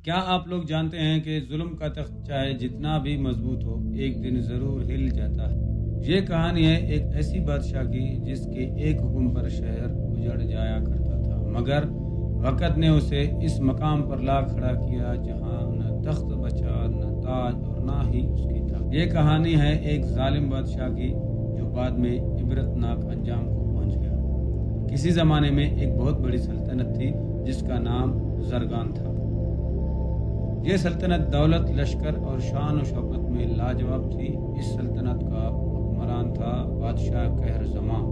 کیا آپ لوگ جانتے ہیں کہ ظلم کا تخت چاہے جتنا بھی مضبوط ہو ایک دن ضرور ہل جاتا ہے۔ یہ کہانی ہے ایک ایسی بادشاہ کی جس کے ایک حکم پر شہر اجڑ جایا کرتا تھا، مگر وقت نے اسے اس مقام پر لا کھڑا کیا جہاں نہ تخت بچا، نہ تاج اور نہ ہی اس کی طاقت۔ یہ کہانی ہے ایک ظالم بادشاہ کی جو بعد میں عبرتناک انجام کو پہنچ گیا۔ کسی زمانے میں ایک بہت بڑی سلطنت تھی جس کا نام زرگان تھا۔ یہ سلطنت دولت، لشکر اور شان و شوکت میں لاجواب تھی۔ اس سلطنت کا حکمران تھا بادشاہ کہرزمان۔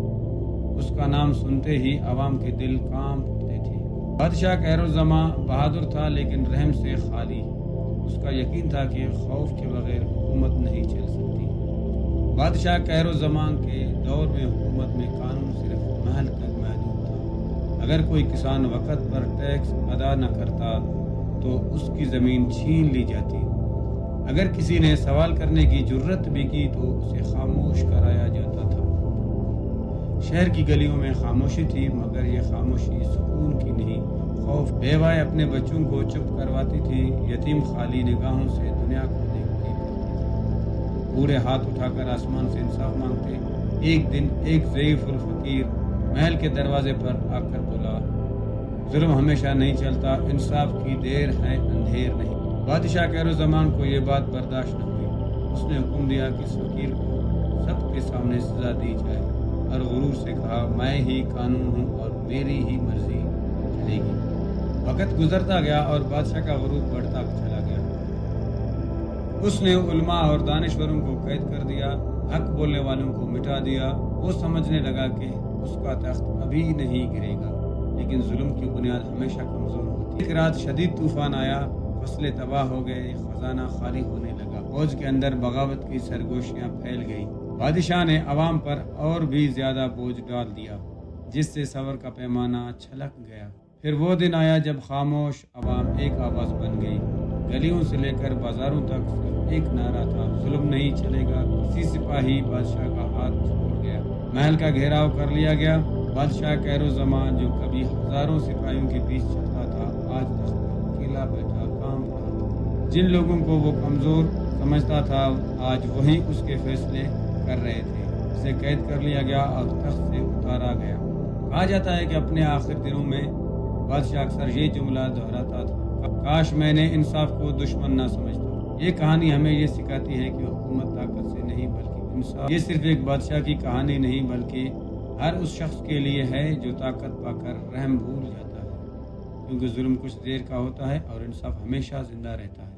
اس کا نام سنتے ہی عوام کے دل کانپ اٹھتے تھے۔ بادشاہ کہرزمان بہادر تھا لیکن رحم سے خالی۔ اس کا یقین تھا کہ خوف کے بغیر حکومت نہیں چل سکتی۔ بادشاہ کہرزمان کے دور میں حکومت میں قانون صرف محل تک محدود تھا۔ اگر کوئی کسان وقت پر ٹیکس ادا نہ کرتا تو اس کی زمین چھین لی جاتی۔ اگر کسی نے سوال کرنے کی جرت بھی کی تو اسے خاموش کرایا جاتا تھا۔ شہر کی گلیوں میں خاموشی تھی، مگر یہ خاموشی سکون کی نہیں، خوف۔ بیوائیں اپنے بچوں کو چپ کرواتی تھی، یتیم خالی نگاہوں سے دنیا کو دیکھتی تھی۔ بوڑھے ہاتھ اٹھا کر آسمان سے انصاف مانگتے۔ ایک دن ایک ضعیف الفقیر محل کے دروازے پر آ کر بولا، ظلم ہمیشہ نہیں چلتا، انصاف کی دیر ہے، اندھیر نہیں۔ بادشاہ کہرزمان کو یہ بات برداشت نہ ہوئی۔ اس نے حکم دیا کہ اس فقیر کو سب کے سامنے سزا دی جائے، اور غرور سے کہا، میں ہی قانون ہوں اور میری ہی مرضی چلے گی۔ وقت گزرتا گیا اور بادشاہ کا غرور بڑھتا چلا گیا۔ اس نے علماء اور دانشوروں کو قید کر دیا، حق بولنے والوں کو مٹا دیا۔ وہ سمجھنے لگا کہ اس کا تخت کبھی نہیں گرے گا، لیکن ظلم کی بنیاد ہمیشہ کمزور ہوتی ہے۔ ایک رات شدید طوفان آیا، فصلیں تباہ ہو گئے، خزانہ خالی ہونے لگا، فوج کے اندر بغاوت کی سرگوشیاں پھیل گئی۔ بادشاہ نے عوام پر اور بھی زیادہ بوجھ ڈال دیا، جس سے صبر کا پیمانہ چھلک گیا۔ پھر وہ دن آیا جب خاموش عوام ایک آواز بن گئی۔ گلیوں سے لے کر بازاروں تک صرف ایک نعرہ تھا، ظلم نہیں چلے گا۔ کسی سپاہی بادشاہ کا ہاتھ چھوڑ گیا، محل کا گھیراؤ کر لیا گیا۔ بادشاہ کہرزمان جو کبھی ہزاروں سپاہیوں کے بیچ چلتا تھا، آج تخت پر اکیلا بیٹھا کام رہا تھا۔ جن لوگوں کو وہ کمزور سمجھتا تھا، آج وہی اس کے فیصلے کر رہے تھے۔ اسے قید کر لیا گیا اور تخت سے اتارا گیا۔ کہا جاتا ہے کہ اپنے آخر دنوں میں بادشاہ اکثر یہ جملہ دہراتا تھا، کاش میں نے انصاف کو دشمن نہ سمجھتا۔ یہ کہانی ہمیں یہ سکھاتی ہے کہ حکومت طاقت سے نہیں بلکہ انصاف۔ یہ صرف ایک بادشاہ کی کہانی نہیں بلکہ ہر اس شخص کے لیے ہے جو طاقت پا کر رحم بھول جاتا ہے، کیونکہ ظلم کچھ دیر کا ہوتا ہے اور انصاف ہمیشہ زندہ رہتا ہے۔